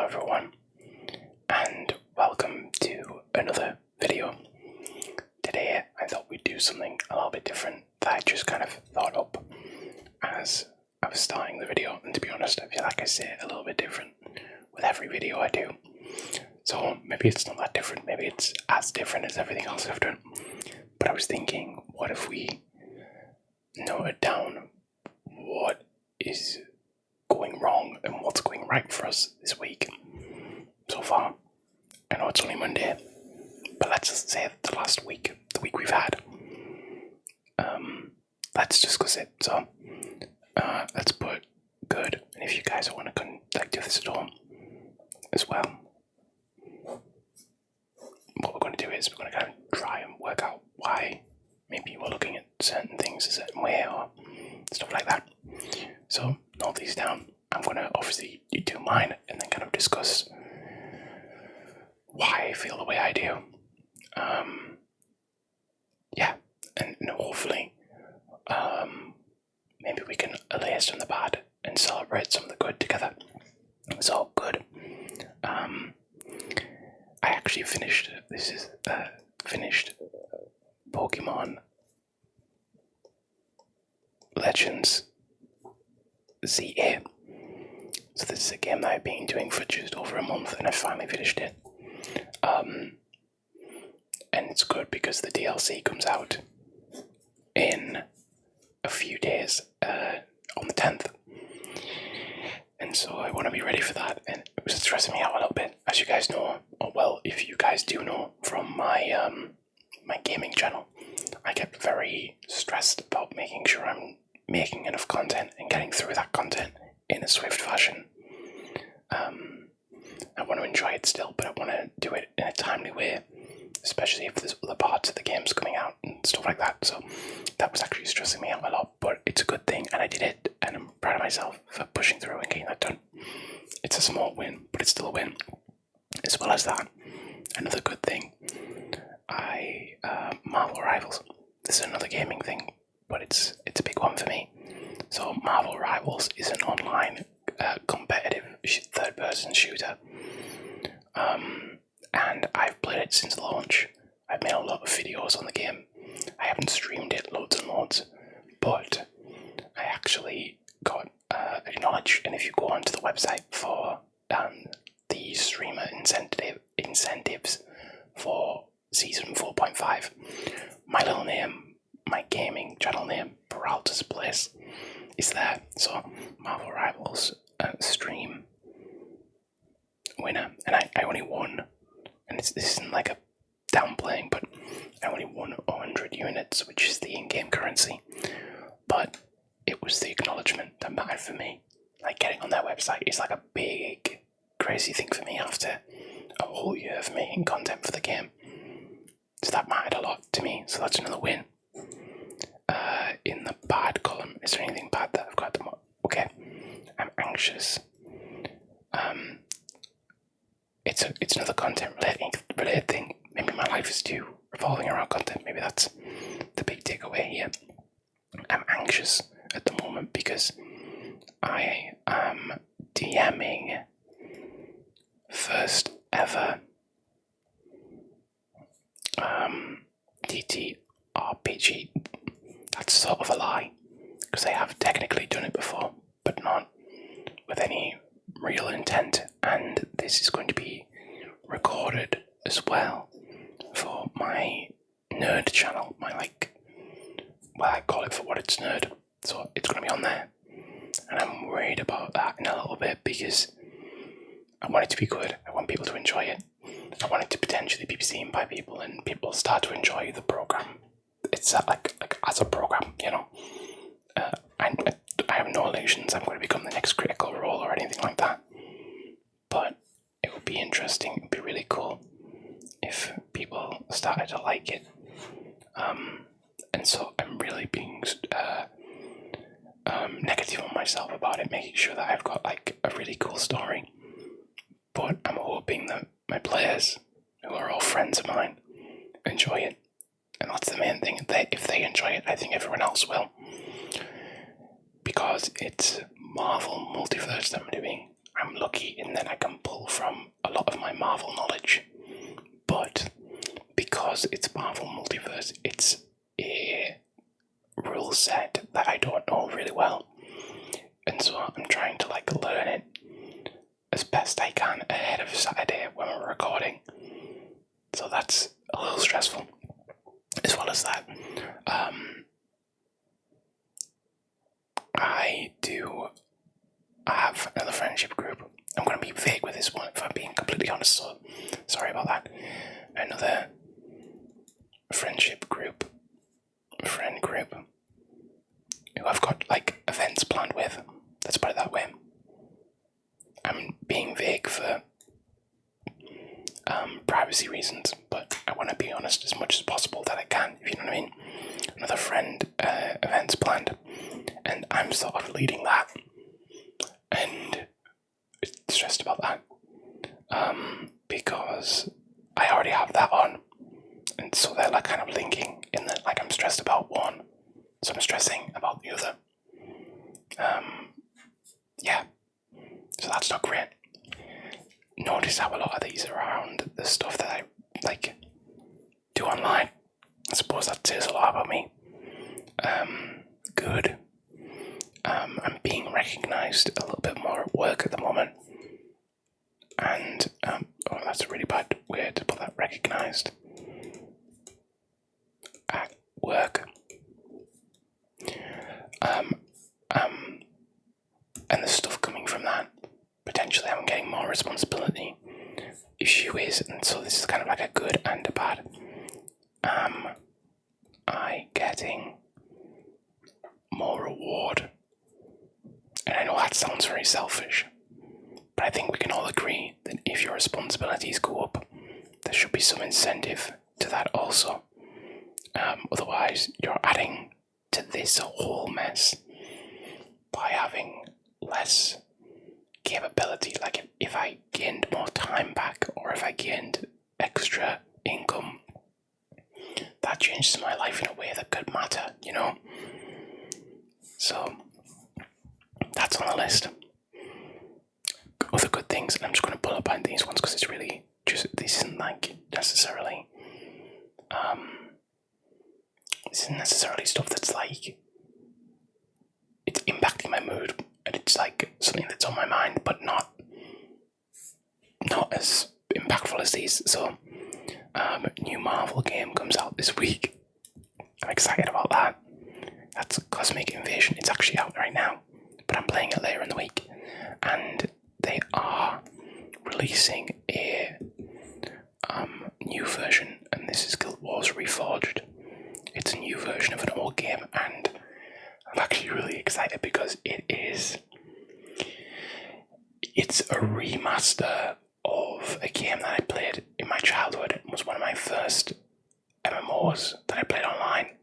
everyone, and welcome to another video. Today I thought we'd do something a little bit different that I just kind of thought up as I was starting the video, and to be honest, I feel like I say it a little bit different with every video I do. So maybe it's not that different, maybe it's as different as everything else I've done. But I was thinking, what if we noted down what is going wrong and what's going right for us this week so far? I know it's only Monday, but let's just say the last week, the week we've had. Let's discuss it. So let's put good, and if you guys want to do this at home as well, what we're going to do is we're going to kind of try and work out why maybe we're looking at certain things a certain way or stuff like that. So note these down. I'm going to obviously do mine and then kind of discuss why I feel the way I do. And hopefully maybe we can allay some of the bad and celebrate some of the good together. So good. I actually finished Pokemon Legends ZA. So this is a game that I've been doing for just over a month, and I finally finished it. And it's good because the DLC comes out in a few days, on the 10th. And so I want to be ready for that, and it was stressing me out a little bit, as you guys know, or well, if you guys do know from my my gaming channel, I get very stressed about making sure I'm making enough content and getting through that content in a swift fashion. I want to enjoy it still, but I want to do it in a timely way, especially if there's other parts of the games coming out and stuff like that. So that was actually stressing me out a lot, but it's a good thing, and I did it, and I'm proud of myself for pushing through and getting that done. It's a small win, but it's still a win. As well as that, another good thing, Marvel Rivals. This is another gaming thing, but it's a big one for me. So Marvel Rivals is an online competitive third-person shooter. And I've played it since launch. I've made a lot of videos on the game. I haven't streamed it loads and loads, but I actually got acknowledged. And if you go onto the website for the streamer incentives for season 4.5, my little name, my gaming channel name, Peralta's Place, is there. So Marvel Rivals stream winner, and I only won. And this isn't like a downplaying, but I only won 100 units, which is the in-game currency. But it was the acknowledgement that mattered for me. Like, getting on their website is like a big, crazy thing for me after a whole year of making content for the game. So that mattered a lot to me, so that's another win. In the bad column, is there anything bad that I've got at the moment? Okay, I'm anxious. It's another content related thing. Maybe my life is too revolving around content. Maybe that's the big takeaway here. I'm anxious at the moment because I am DMing first ever TTRPG. That's sort of a lie, because I have technically done it before, but not with any real intent, and this is going to be recorded as well for my nerd channel, I call it for what it's nerd, so it's going to be on there, and I'm worried about that in a little bit, because I want it to be good, I want people to enjoy it, I want it to potentially be seen by people, and people start to enjoy the program. It's like as a program, you know. I have no illusions I'm going to become the next Critical Role or anything like that. But it would be interesting, it would be really cool if people started to like it. And so I'm really being negative on myself about it, making sure that I've got like a really cool story. But I'm hoping that my players, who are all friends of mine, enjoy it. And that's the main thing. If they enjoy it, I think everyone else will. Because it's Marvel Multiverse that I'm doing. I'm lucky in that I can pull from a lot of my Marvel knowledge, but because it's Marvel Multiverse, it's a rule set that I don't know really well, and so I'm trying to like learn it as best I can ahead of Saturday when we're recording. So that's a little stressful. As well as that, I have another friendship group. I'm going to be vague with this one if I'm being completely honest, so sorry about that. Another friendship group, friend group, who I've got like events planned with. Let's put it that way. I'm being vague for privacy reasons, but I want to be honest as much as possible that I can, if you know what I mean. Another friend events planned, and I'm sort of leading that, and stressed about that because I already have that on, and so they're like kind of linking in that like I'm stressed about one, so I'm stressing about the other. Yeah, so that's not great. Notice how a lot of these are around the stuff that I like do online. I suppose that says a lot about me. Good. I'm being recognised a little bit more at work at the moment. And, oh, that's a really bad way to put that, recognised. At work. And the stuff coming from that. Potentially I'm getting more responsibility. Issue is, and so this is kind of like a good and a bad. Am I getting more reward? And I know that sounds very selfish, but I think we can all agree that if your responsibilities go up, there should be some incentive to that also. Otherwise, you're adding to this whole mess by having less capability. Like if I gained more time back, or if I gained extra income, that changes my life in a way that could matter, you know? So that's on the list. Other good things, and I'm just going to pull up on these ones because it's really just, this isn't like necessarily stuff that's like, it's impacting my mood, and it's like something that's on my mind, but not as impactful as these. So, new Marvel game comes out this week. I'm excited about that. That's Cosmic Invasion. It's actually out right now, but I'm playing it later in the week, and they are releasing a new version, and this is Guild Wars Reforged. It's a new version of an old game, and I'm actually really excited because it's a remaster of a game that I played in my childhood. It was one of my first MMOs that I played online.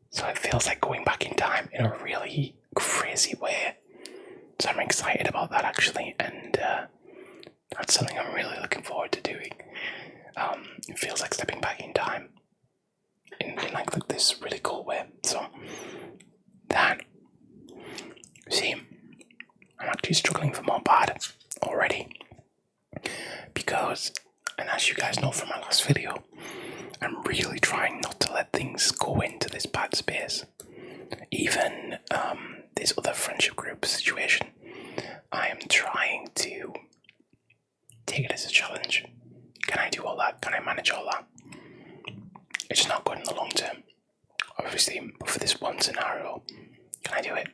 So it feels like going back in time in a really crazy way. So I'm excited about that actually, and that's something I'm really looking forward to doing. It feels like stepping back in time in like this really cool way. So that, see, I'm actually struggling for more bad already because, and as you guys know from my last video, I'm really trying not to let things go into this bad space. Even this other friendship group situation, I am trying to take it as a challenge. Can I do all that? Can I manage all that? It's not good in the long term, obviously, but for this one scenario, can I do it?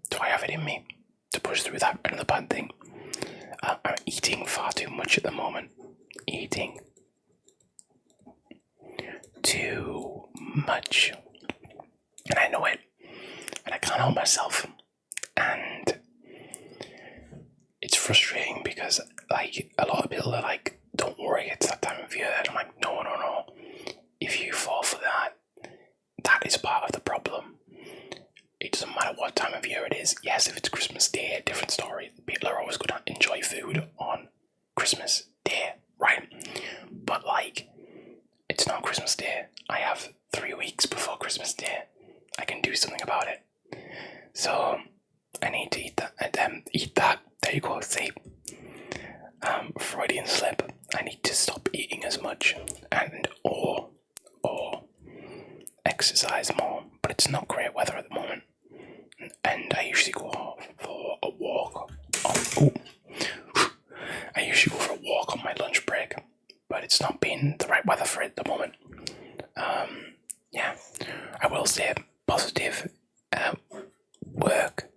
Do I have it in me to push through that? Another bad thing, I'm eating far too much at the moment. Eating too much. And I know it. And I can't help myself. And it's frustrating because, like, a lot of people are like, don't worry, it's that time of year. And I'm like, no. If you fall for that, that is part of the problem. It doesn't matter what time of year it is. Yes, if it's Christmas Day, a different story. People are always going to enjoy food on Christmas Day, right? But, like, it's not Christmas Day. I have 3 weeks before Christmas Day. I can do something about it. So I need to eat that. There you go. See, Freudian slip. I need to stop eating as much and or exercise more. But it's not great weather at the moment, and I usually go for a walk. I usually go for a walk on my lunch break, but it's not been the right weather for it at the moment. Yeah, I will say positive. Work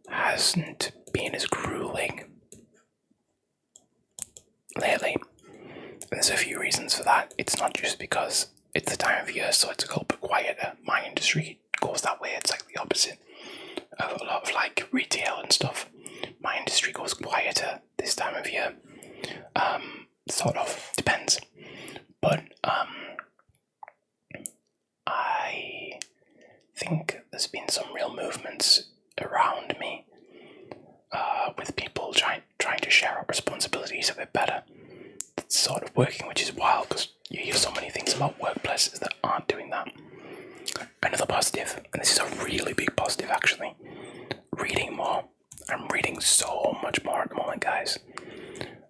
hasn't been as grueling lately. There's a few reasons for that. It's not just because it's the time of year, so it's a little bit quieter. My industry goes that way. It's like the opposite of a lot of like retail and stuff. My industry goes quieter this time of year. Sort of depends, but I think there's been some real movements around me with people trying to share up responsibilities a bit better. It's sort of working, which is wild because you hear so many things about workplaces that aren't doing that. Another positive, and this is a really big positive actually, reading more. I'm reading so much more at the moment, guys.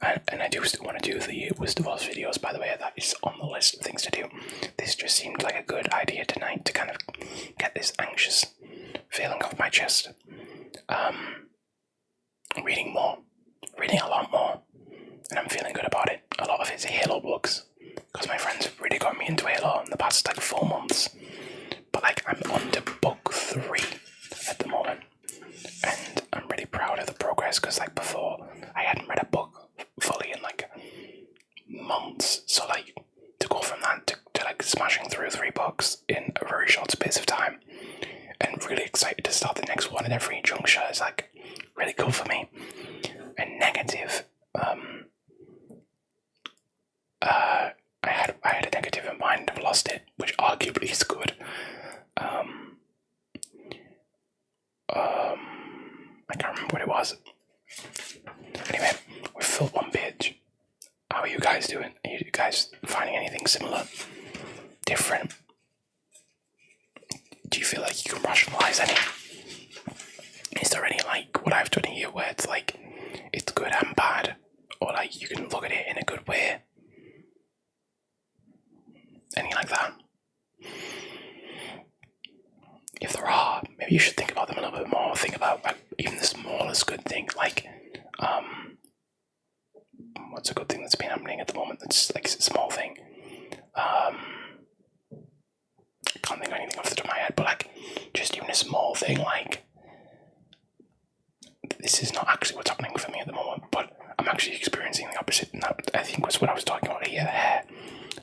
And I do still want to do the Wisdom of videos, by the way. That is on the list of things to do. This just seemed like a good idea tonight to kind of get this anxious feeling off my chest. Reading more. Reading a lot more. And I'm feeling good about it. A lot of it's Halo books, because my friends have really got me into Halo in the past like 4 months. But like I'm on to book 3 at the moment. And I'm really proud of the progress, because like before I hadn't read a book fully in like months, so like to go from that to like smashing through 3 books in a very short space of time, and really excited to start the next one at every juncture is like really cool for me. And negative, I had a negative in mind. I've lost it, which arguably is good. I can't remember what it was. Anyway, we've filled 1 page. How are you guys doing? Are you guys finding anything similar? Different? Do you feel like you can rationalize any? Is there any like what I've done here where it's like it's good and bad? Or like you can look at it in a good way? Any like that? If there are, maybe you should think about them a little bit more. Think about like even the smallest good thing, like what's a good thing that's been happening at the moment that's like a small thing? I can't think of anything off the top of my head, but like just even a small thing like this is not actually what's happening for me at the moment, but I'm actually experiencing the opposite, and that I think was what I was talking about here, hair.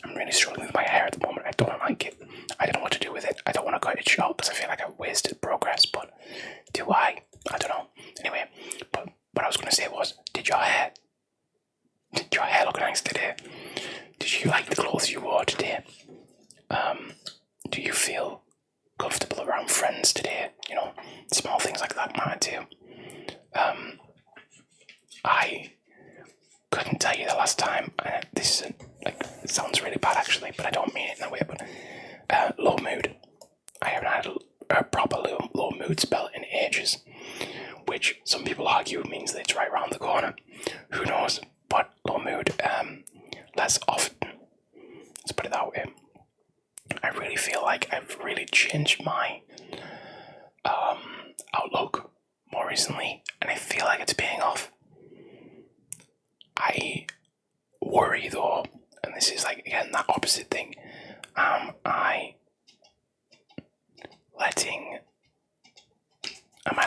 I'm really struggling with my hair at the moment. I don't like it. I don't know what to do with it. I don't want to cut it short because I feel like I've wasted progress, but do I? I don't know. Anyway, but what I was going to say was, did your hair look nice today? Did you like the clothes you wore today? Do you feel comfortable around friends today? You know, small things like that matter too. I couldn't tell you the last time. This is like it sounds really bad actually, but I don't mean it in that way. But low mood. I haven't had a proper low mood spell in ages, which some people argue means that it's right around the corner. Who knows? But low mood less often. Let's put it that way. I really feel like I've really changed my outlook more recently, and I feel like it's paying off. I worry though, and this is like again that opposite thing. Am I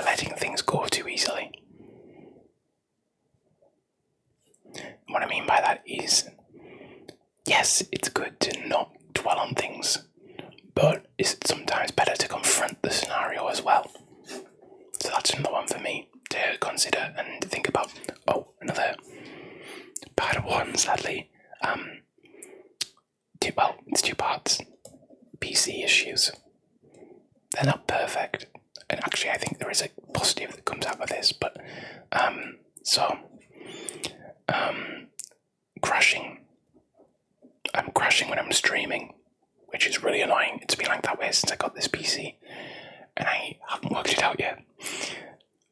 letting things go too easily? What I mean by that is, yes, it's good to not dwell on things, but is it sometimes better to confront the scenario as well? So that's another one for me to consider and think about. Oh, another bad one, sadly. It's 2 parts. PC issues. They're not perfect. And actually, I think there is a positive that comes out of this, but, crashing. I'm crashing when I'm streaming, which is really annoying. It's been like that way since I got this PC, and I haven't worked it out yet.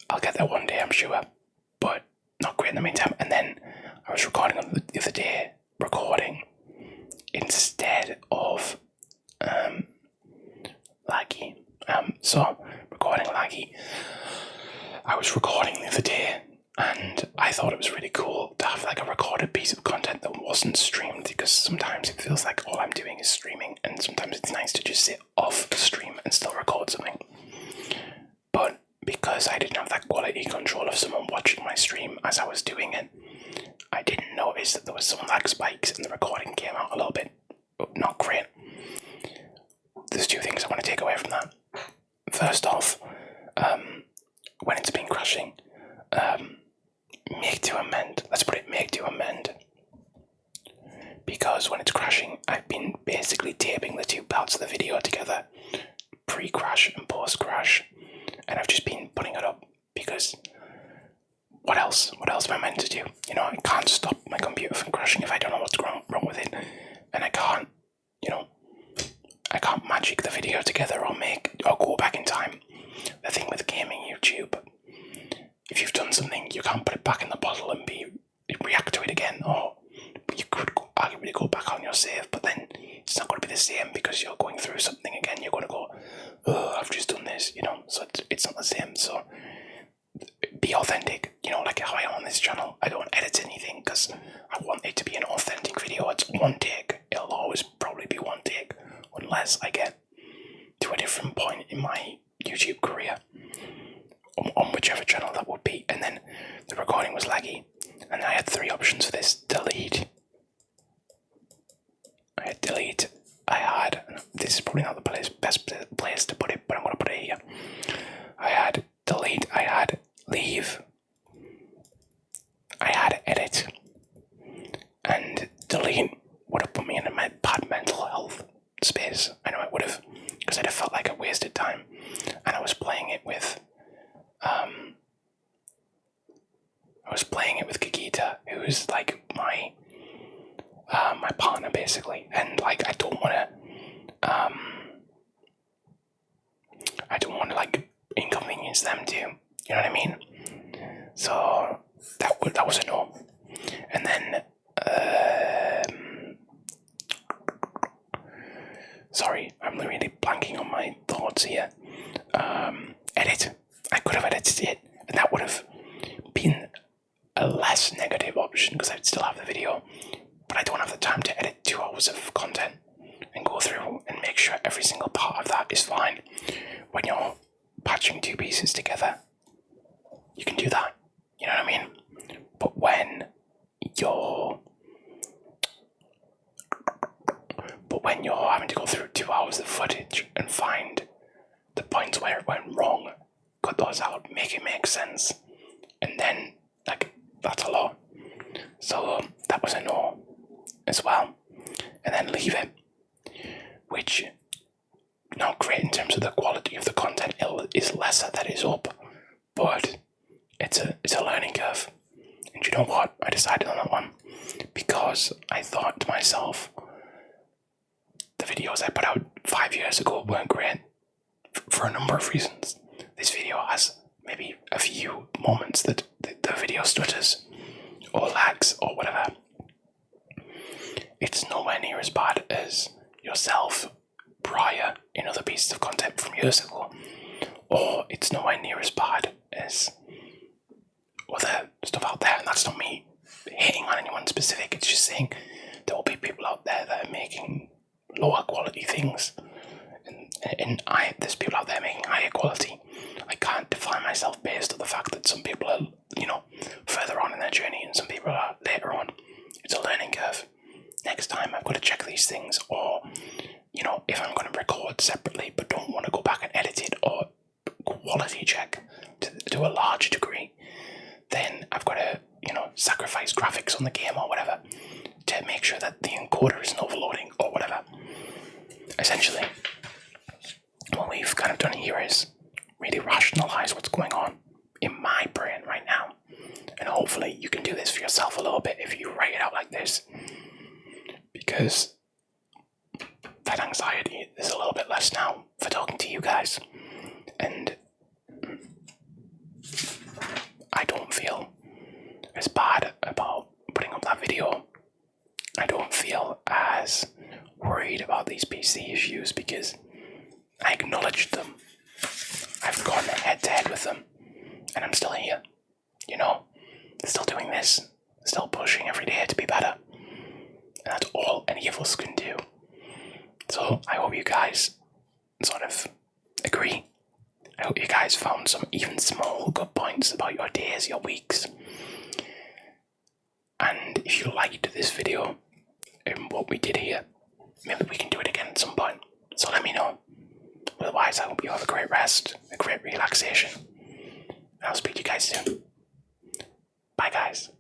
I'll get there one day, I'm sure, but not great in the meantime. And then was recording on the other day, instead of laggy. So recording laggy. I was recording the other day, and I thought it was really cool to have like a recorded piece of content that wasn't streamed, because sometimes it feels like all I'm doing is streaming, and sometimes it's nice to just sit off the stream and still record something. But because I didn't have that quality control of someone watching my stream as I was doing it, I didn't notice that there was some lag spikes and the recording came out a little bit not great. There's two things I want to take away from that. First off, when it's been crashing, make to amend. Let's put it make to amend. Because when it's crashing, I've been basically taping the two parts of the video together, pre-crash and post-crash, and I've just been putting it up because what else? What else am I meant to do? You know, I can't stop my computer from crashing if I don't know what's wrong with it, and I can't, I can't magic the video together or go back in time. The thing with gaming YouTube, if you've done something, you can't put it back in the bottle and react to it again, or you could arguably go back on your save, but then it's not going to be the same because you're going through something again. You're going to go, oh, I've just done this, so it's not the same. So be authentic, like how I am on this channel. I don't edit anything because I want it to be an authentic video. It's one take. It'll always probably be one take unless I get to a different point in my YouTube career on whichever channel that would be. And then the recording was laggy, and I had three options for this. Delete. This is probably not the best place to put it, but I'm going to put it here. I had delete, I had leave, I had edit, and delete would have put me in a bad mental health space. I know it would have, because I'd have felt like I wasted time, and I was playing it with Kikita, who is like my partner basically, and like I don't want to like inconvenience them too. You know what I mean? So that was a no. And then sorry, I'm really blanking on my thoughts here. Edit. I could have edited it, and that would have been a less negative option because I'd still have the video, but I don't have the time to edit 2 hours of content and go through and make sure every single part of that is fine. When you're patching two pieces together, you can do that, you know what I mean? But when you're having to go through 2 hours of footage and find the points where it went wrong, cut those out, make it make sense, and then that's a lot. So that was a no as well. And then leave it, which not great in terms of the quality of the content. It is lesser that is up, but it's a learning curve. And you know what? I decided on that one because I thought to myself, the videos I put out 5 years ago weren't great for a number of reasons. This video has maybe a few moments that the video stutters or lags or whatever. It's nowhere near as bad as yourself prior in other pieces of content from years ago, or it's nowhere near as bad as other stuff out there. And that's not me hating on anyone specific, it's just saying there will be people out there that are making lower quality things, and there's people out there making higher quality. I can't define myself based on the fact that some people are, further on in their journey and some people are later on. It's a learning curve. Next time I've got to check these things, or, if I'm going to record separately but don't want to go back and edit it or quality check to a large degree, then I've got to, sacrifice graphics on the game or whatever to make sure that the encoder isn't overloading or whatever. Essentially, what we've kind of done here is really rationalize what's going on in my brain right now. And hopefully you can do this for yourself a little bit if you write it out like this. Because that anxiety is a little bit less now for talking to you guys. And I don't feel as bad about putting up that these PC issues because I acknowledged them. I've gone head to head with them, and I'm still here. You know, still doing this, still pushing every day to be better. And that's all any of us can do. So I hope you guys sort of agree. I hope you guys found some even small good points about your days, your weeks. And if you liked this video and what we did here, maybe we can do it again at some point. So let me know. Otherwise, I hope you have a great rest, a great relaxation. And I'll speak to you guys soon. Bye, guys.